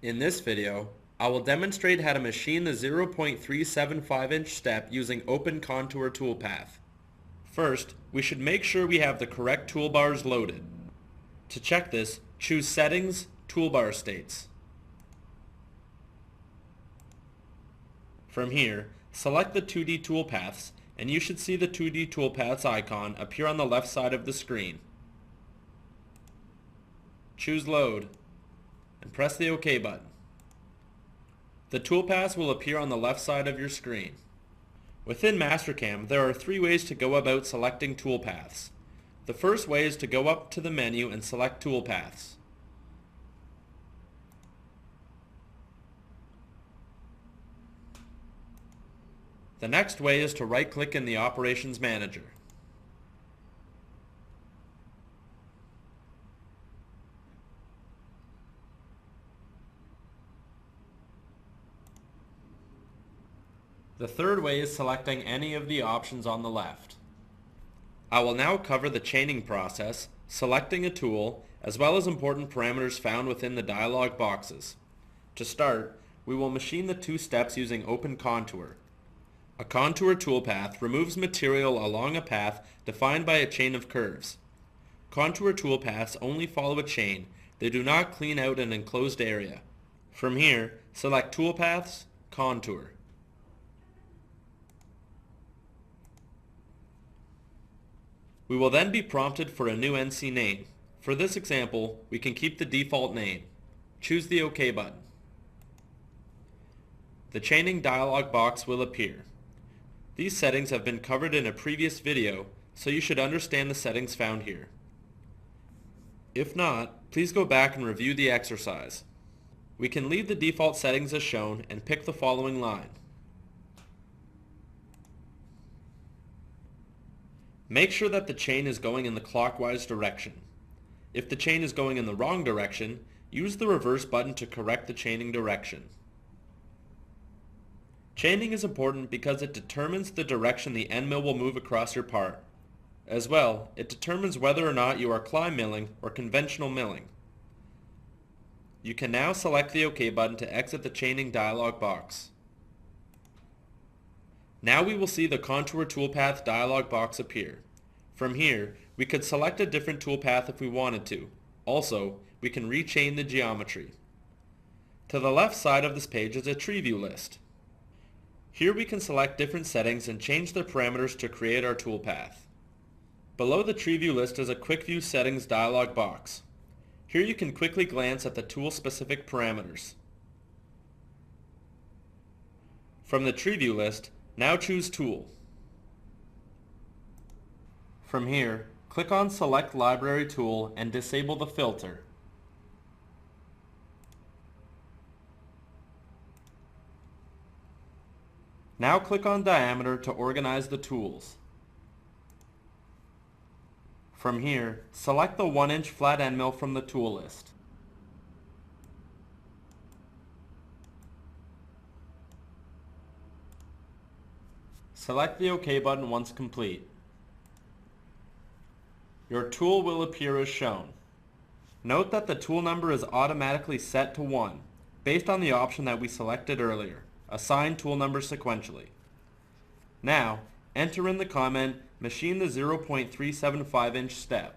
In this video, I will demonstrate how to machine the 0.375-inch step using Open Contour Toolpath. First, we should make sure we have the correct toolbars loaded. To check this, choose Settings, Toolbar States. From here, select the 2D toolpaths, and you should see the 2D toolpaths icon appear on the left side of the screen. Choose Load, and press the OK button. The toolpaths will appear on the left side of your screen. Within Mastercam, there are three ways to go about selecting toolpaths. The first way is to go up to the menu and select Toolpaths. The next way is to right-click in the Operations Manager. The third way is selecting any of the options on the left. I will now cover the chaining process, selecting a tool, as well as important parameters found within the dialog boxes. To start, we will machine the two steps using Open Contour. A contour toolpath removes material along a path defined by a chain of curves. Contour toolpaths only follow a chain. They do not clean out an enclosed area. From here, select Toolpaths, Contour. We will then be prompted for a new NC name. For this example, we can keep the default name. Choose the OK button. The chaining dialog box will appear. These settings have been covered in a previous video, so you should understand the settings found here. If not, please go back and review the exercise. We can leave the default settings as shown and pick the following line. Make sure that the chain is going in the clockwise direction. If the chain is going in the wrong direction, use the reverse button to correct the chaining direction. Chaining is important because it determines the direction the end mill will move across your part. As well, it determines whether or not you are climb milling or conventional milling. You can now select the OK button to exit the chaining dialog box. Now we will see the Contour Toolpath dialog box appear. From here, we could select a different toolpath if we wanted to. Also, we can rechain the geometry. To the left side of this page is a tree view list. Here we can select different settings and change the parameters to create our toolpath. Below the tree view list is a quick view settings dialog box. Here you can quickly glance at the tool-specific parameters. From the tree view list, now choose Tool. From here, click on Select Library Tool and disable the filter. Now click on Diameter to organize the tools. From here, select the 1-inch flat end mill from the tool list. Select the OK button once complete. Your tool will appear as shown. Note that the tool number is automatically set to 1, based on the option that we selected earlier, assign tool number sequentially. Now, enter in the comment, machine the 0.375-inch step.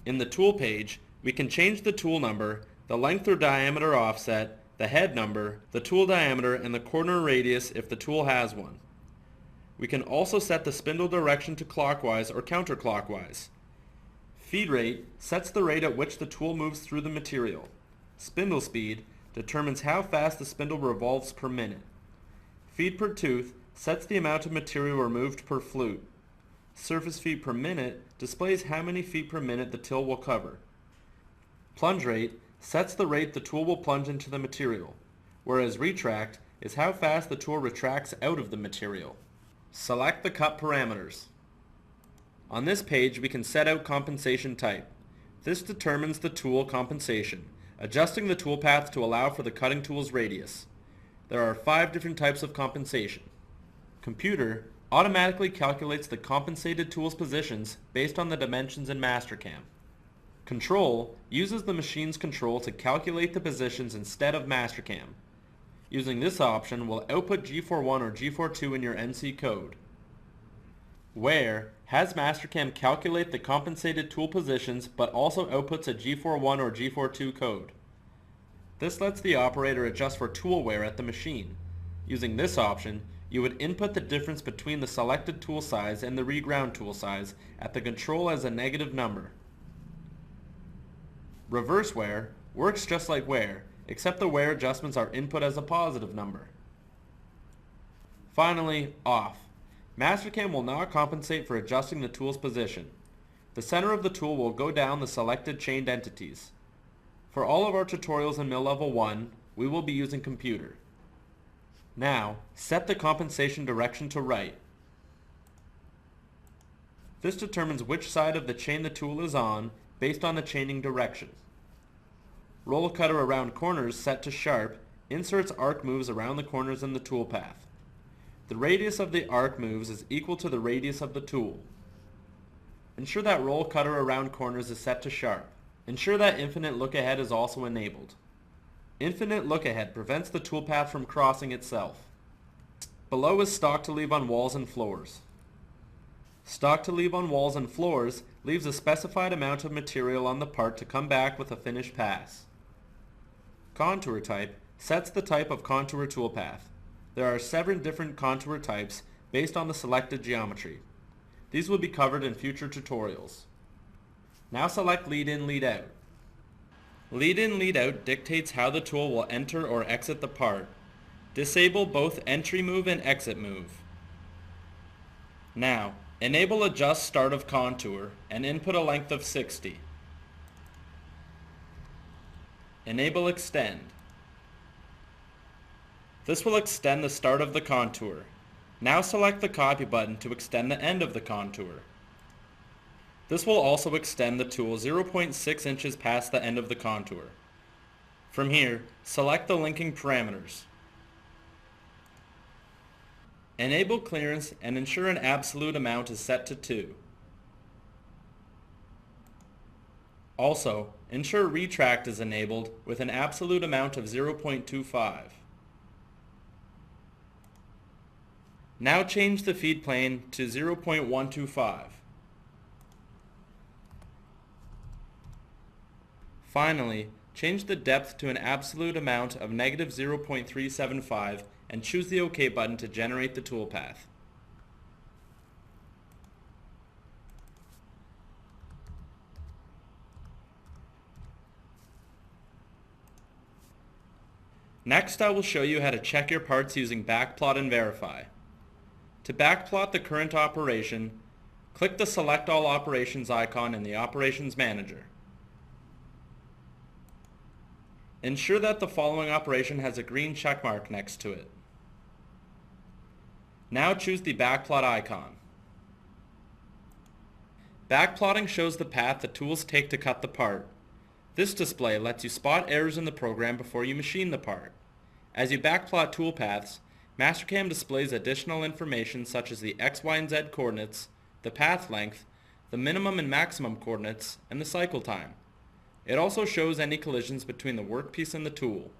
In the tool page, we can change the tool number, the length or diameter offset, the head number, the tool diameter, and the corner radius if the tool has one. We can also set the spindle direction to clockwise or counterclockwise. Feed rate sets the rate at which the tool moves through the material. Spindle speed determines how fast the spindle revolves per minute. Feed per tooth sets the amount of material removed per flute. Surface feet per minute displays how many feet per minute the till will cover. Plunge rate sets the rate the tool will plunge into the material, whereas retract is how fast the tool retracts out of the material. Select the cut parameters. On this page, we can set out compensation type. This determines the tool compensation, adjusting the toolpath to allow for the cutting tool's radius. There are 5 different types of compensation. Computer automatically calculates the compensated tool's positions based on the dimensions in Mastercam. Control uses the machine's control to calculate the positions instead of Mastercam. Using this option will output G41 or G42 in your NC code. Where has Mastercam calculate the compensated tool positions but also outputs a G41 or G42 code. This lets the operator adjust for tool wear at the machine. Using this option, you would input the difference between the selected tool size and the reground tool size at the control as a negative number. Reverse wear works just like wear, except the wear adjustments are input as a positive number. Finally, off. Mastercam will not compensate for adjusting the tool's position. The center of the tool will go down the selected chained entities. For all of our tutorials in Mill Level 1, we will be using computer. Now, set the compensation direction to right. This determines which side of the chain the tool is on based on the chaining direction. Roll cutter around corners set to sharp inserts arc moves around the corners in the toolpath. The radius of the arc moves is equal to the radius of the tool. Ensure that roll cutter around corners is set to sharp. Ensure that infinite look ahead is also enabled. Infinite look ahead prevents the toolpath from crossing itself. Below is stock to leave on walls and floors. Stock to leave on walls and floors leaves a specified amount of material on the part to come back with a finished pass. Contour type sets the type of contour toolpath. There are 7 different contour types based on the selected geometry. These will be covered in future tutorials. Now select lead in, lead out. Lead in, lead out dictates how the tool will enter or exit the part. Disable both entry move and exit move. Now, enable adjust start of contour and input a length of 60. Enable extend. This will extend the start of the contour. Now select the copy button to extend the end of the contour. This will also extend the tool 0.6 inches past the end of the contour. From here, select the linking parameters. Enable clearance and ensure an absolute amount is set to 2. Also, ensure retract is enabled with an absolute amount of 0.25. Now change the feed plane to 0.125. Finally, change the depth to an absolute amount of negative 0.375 and choose the OK button to generate the toolpath. Next, I will show you how to check your parts using backplot and verify. To backplot the current operation, click the Select All Operations icon in the Operations Manager. Ensure that the following operation has a green check mark next to it. Now choose the backplot icon. Backplotting shows the path the tools take to cut the part. This display lets you spot errors in the program before you machine the part. As you backplot toolpaths, Mastercam displays additional information such as the X, Y, and Z coordinates, the path length, the minimum and maximum coordinates, and the cycle time. It also shows any collisions between the workpiece and the tool.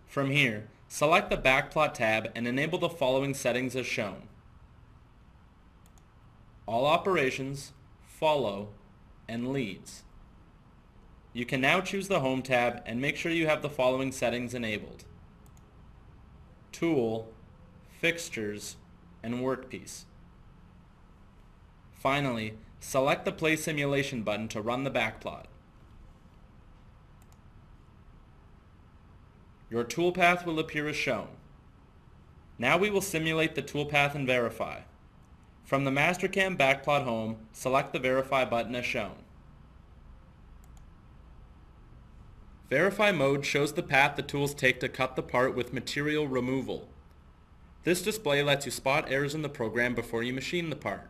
From here, select the Backplot tab and enable the following settings as shown. All Operations, Follow, and Leads. You can now choose the Home tab and make sure you have the following settings enabled. Tool, Fixtures, and Workpiece. Finally, select the Play Simulation button to run the backplot. Your toolpath will appear as shown. Now we will simulate the toolpath and verify. From the Mastercam Backplot Home, select the Verify button as shown. Verify mode shows the path the tools take to cut the part with material removal. This display lets you spot errors in the program before you machine the part.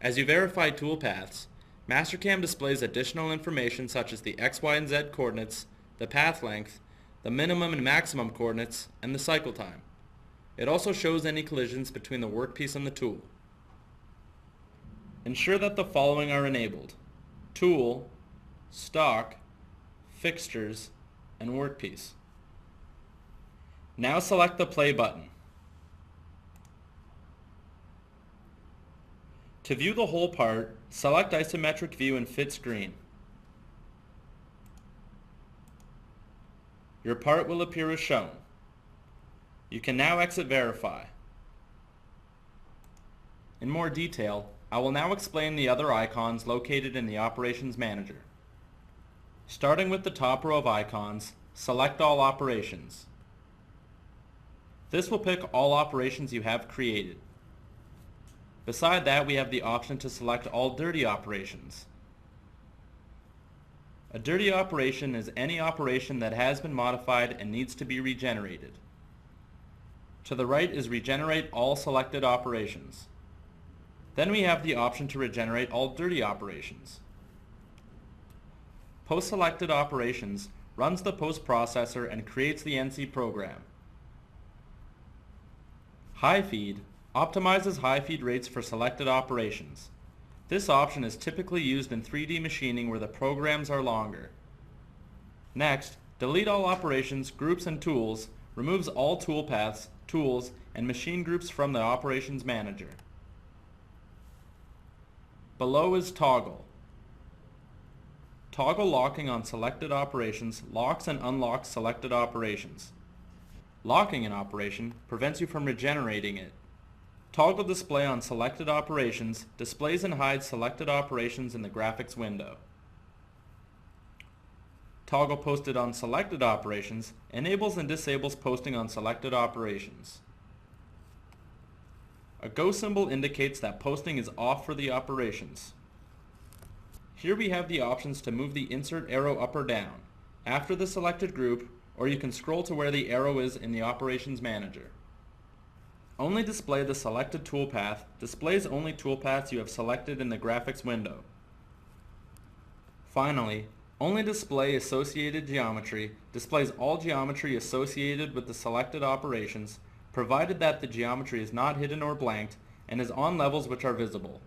As you verify toolpaths, Mastercam displays additional information such as the X, Y, and Z coordinates, the path length, the minimum and maximum coordinates, and the cycle time. It also shows any collisions between the workpiece and the tool. Ensure that the following are enabled: Tool, Stock, Fixtures, and Workpiece. Now select the Play button. To view the whole part, select Isometric View and Fit Screen. Your part will appear as shown. You can now exit Verify. In more detail, I will now explain the other icons located in the Operations Manager. Starting with the top row of icons, select All Operations. This will pick all operations you have created. Beside that, we have the option to select all dirty operations. A dirty operation is any operation that has been modified and needs to be regenerated. To the right is Regenerate all selected operations. Then we have the option to regenerate all dirty operations. Post-selected operations runs the post processor and creates the NC program. High feed optimizes high feed rates for selected operations. This option is typically used in 3D machining where the programs are longer. Next, delete all operations, groups, and tools removes all toolpaths, tools, and machine groups from the Operations Manager. Below is Toggle. Toggle locking on selected operations locks and unlocks selected operations. Locking an operation prevents you from regenerating it. Toggle Display on selected operations displays and hides selected operations in the graphics window. Toggle Posted on selected operations enables and disables posting on selected operations. A Go symbol indicates that posting is off for the operations. Here we have the options to move the insert arrow up or down, after the selected group, or you can scroll to where the arrow is in the Operations Manager. Only Display the selected toolpath displays only toolpaths you have selected in the graphics window. Finally, Only Display Associated Geometry displays all geometry associated with the selected operations, provided that the geometry is not hidden or blanked and is on levels which are visible.